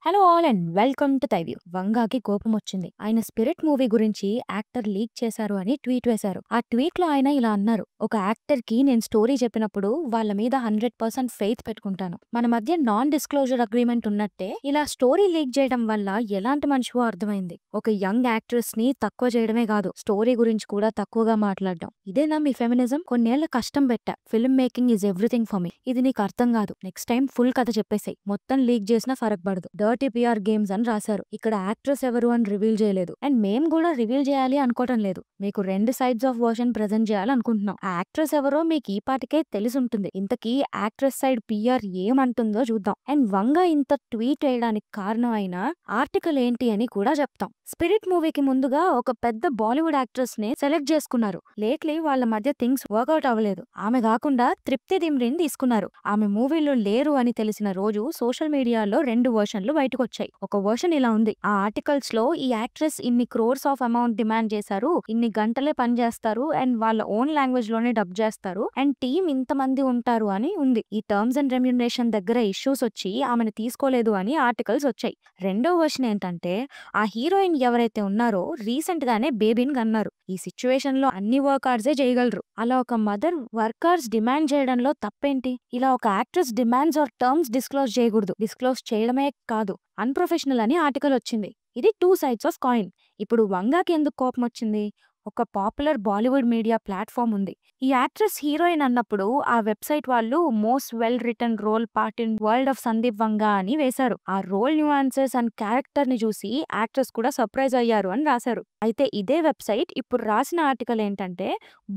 Hello all and welcome to తైవ్యూ. వంగాకి కోపం వచ్చింది. ఆయన స్పిరిట్ మూవీ గురించి యాక్టర్ లీక్ చేశారు అని ట్వీట్ వేశారు. ఆ ట్వీట్ లో ఆయన ఇలా అన్నారు: ఒక యాక్టర్ కి నేను స్టోరీ చెప్పినప్పుడు వాళ్ళ మీద 100% ఫెయిత్ పెట్టుకుంటాను. మన మధ్య నాన్ డిస్క్లోజర్ అగ్రిమెంట్ ఉన్నట్టే ఇలా స్టోరీ లీక్ చేయడం వల్ల ఎలాంటి మనిషివో అర్థమైంది. ఒక యంగ్ యాక్ట్రెస్ ని తక్కువ చేయడమే కాదు, స్టోరీ గురించి కూడా తక్కువగా మాట్లాడడం. ఇదేనా మీ ఫెమినిజం? కొన్నేళ్ల కష్టం పెట్టా. Film making is everything for me. ఇది నీకు అర్థం కాదు. నెక్స్ట్ టైం ఫుల్ కథ చెప్పేసాయి. మొత్తం లీక్ చేసినా ఫరక్ పడదు. డర్టీ గేమ్స్ అని రాశారు. ఇక్కడ యాక్ట్రెస్ ఎవరు అని రివీల్ చేయలేదు. అండ్ మేము కూడా రివీల్ చేయాలి అనుకోవటం లేదు. మీకు రెండు సైడ్స్ ఆఫ్ వర్షన్ ప్రెజెంట్ చేయాలనుకుంటున్నాం. ఆ యాక్ట్రెస్ ఎవరో మీకు ఈ పాటికే తెలిసి ఉంటుంది. ఇంతకీ యాక్ట్రెస్ సైడ్ పిఆర్ ఏమంటుందో చూద్దాం. అండ్ వంగ ఇంత ట్వీట్ వేయడానికి కారణం అయిన ఆర్టికల్ ఏంటి అని కూడా చెప్తాం. స్పిరిట్ మూవీకి ముందుగా ఒక పెద్ద బాలీవుడ్ యాక్ట్రెస్ ని సెలెక్ట్ చేసుకున్నారు. లేట్లీ వాళ్ళ మధ్య థింగ్స్ వర్కౌట్ అవ్వలేదు. ఆమె కాకుండా తృప్తి దిమ్రిని తీసుకున్నారు. ఆమె మూవీలో లేరు అని తెలిసిన రోజు సోషల్ మీడియాలో రెండు వర్షన్లు బయటకు వచ్చాయి. ఒక వర్షన్ ఇలా ఉంది: ఆ ఆర్టికల్స్ లో ఈ యాక్ట్రెస్ ఇన్ని క్రోర్స్ ఆఫ్ అమౌంట్ డిమాండ్ చేశారు, ఇన్ని గంటలే పని చేస్తారు, అండ్ వాళ్ళ ఓన్ లాంగ్వేజ్ లోనే డబ్ చేస్తారు, అండ్ టీమ్ ఇంతమంది ఉంటారు అని ఉంది. ఈ టర్మ్స్ అండ్ రెమ్యునరేషన్ దగ్గర ఇష్యూస్ వచ్చి ఆమెను తీసుకోలేదు అని ఆర్టికల్స్ వచ్చాయి. రెండో వర్షన్ ఏంటంటే, ఆ హీరోయిన్ ఎవరైతే ఉన్నారో రీసెంట్ గానే బేబీని కన్నారు. ఈ సిచ్యువేషన్ లో అన్ని వర్కర్సే చేయగలరు. అలా ఒక మదర్ వర్కర్స్ డిమాండ్ చేయడంలో తప్పేంటి? ఇలా ఒక actress demands or terms disclose చేయకూడదు. డిస్క్లోజ్ చేయడమే కాదు, అన్ప్రొఫెషనల్ అని ఆర్టికల్ వచ్చింది. ఇది టూ సైడ్స్ ఆఫ్ కాయిన్. ఇప్పుడు వంగాకి ఎందుకు కోపం వచ్చింది? ఒక పాపులర్ బాలీవుడ్ మీడియా ప్లాట్ఫామ్ ఉంది. ఈ యాక్ట్రెస్ హీరోయిన్ అన్నప్పుడు ఆ వెబ్సైట్ వాళ్ళు most well return role part in world of Sandeep Vanga అని వేశారు. ఆ రోల్ న్యూఆన్సెస్ అండ్ క్యారెక్టర్ ని చూసి యాక్ట్రెస్ కూడా సర్ప్రైజ్ అయ్యారు అని రాశారు. అయితే ఇదే వెబ్సైట్ ఇప్పుడు రాసిన ఆర్టికల్ ఏంటంటే,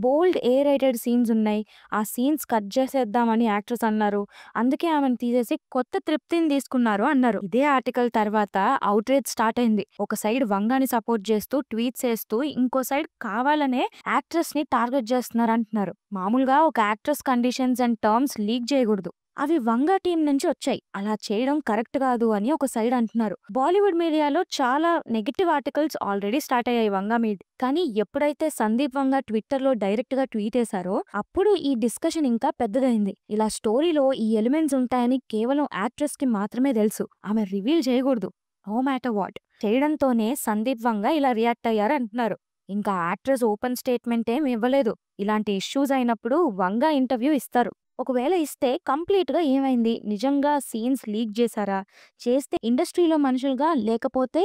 బోల్డ్ ఏ రేటెడ్ సీన్స్ ఉన్నాయి, ఆ సీన్స్ కట్ చేసేద్దామని యాక్ట్రెస్ అన్నారు, అందుకే ఆమెను తీసేసి కొత్త తృప్తిని తీసుకున్నారు అన్నారు. ఇదే ఆర్టికల్ తర్వాత అవుట్రేజ్ స్టార్ట్ అయింది. ఒక సైడ్ వంగాని సపోర్ట్ చేస్తూ ట్వీట్స్ చేస్తూ, ఇంకో సైడ్ కావాలనే యాక్ట్రెస్ ని టార్గెట్ చేస్తున్నారు అంటున్నారు. మామూలుగా ఒక actress conditions and terms leak చేయకూడదు. అవి వంగా టీం నుంచి వచ్చాయి. అలా చేయడం కరెక్ట్ కాదు అని ఒక సైడ్ అంటున్నారు. బాలీవుడ్ మీడియాలో చాలా నెగిటివ్ ఆర్టికల్స్ ఆల్రెడీ స్టార్ట్ అయ్యాయి వంగా మీద. కానీ ఎప్పుడైతే సందీప్ వంగా ట్విట్టర్ లో డైరెక్ట్ గా ట్వీట్ చేశారో అప్పుడు ఈ డిస్కషన్ ఇంకా పెద్దదైంది. ఇలా స్టోరీలో ఈ ఎలిమెంట్స్ ఉంటాయని కేవలం యాక్ట్రెస్ కి మాత్రమే తెలుసు. ఆమె రివీల్ చేయకూడదు, నో మ్యాటర్ వాట్. చేయడంతోనే సందీప్ వంగా ఇలా రియాక్ట్ అయ్యారు అంటున్నారు. ఇంకా యాక్ట్రెస్ ఓపెన్ స్టేట్మెంట్ ఏం ఇవ్వలేదు. ఇలాంటి ఇష్యూస్ అయినప్పుడు వంగా ఇంటర్వ్యూ ఇస్తారు. ఒకవేళ ఇస్తే కంప్లీట్ గా ఏమైంది, నిజంగా సీన్స్ లీక్ చేశారా, చేస్తే ఇండస్ట్రీలో మనుషులుగా లేకపోతే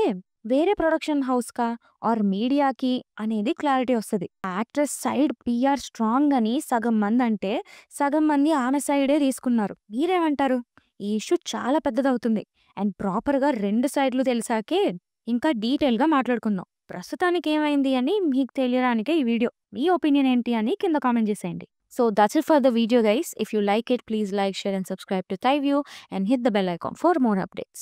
వేరే ప్రొడక్షన్ హౌస్ కా ఆర్ మీడియాకి అనేది క్లారిటీ వస్తుంది. యాక్ట్రెస్ సైడ్ పిఆర్ స్ట్రాంగ్ అని సగం మంది అంటే, సగం మంది ఆమె సైడే తీసుకున్నారు. మీరేమంటారు? ఈ ఇష్యూ చాలా పెద్దదవుతుంది. అండ్ ప్రాపర్ గా రెండు సైడ్లు తెలిసాకే ఇంకా డీటెయిల్ గా మాట్లాడుకుందాం. ప్రస్తుతానికి ఏమైంది అని మీకు తెలియడానికే ఈ వీడియో. మీ ఒపీనియన్ ఏంటి అని కింద కామెంట్ చేసేయండి. So that's it for the video guys. If you like it, please like, share and subscribe to Thai View and hit the bell icon for more updates.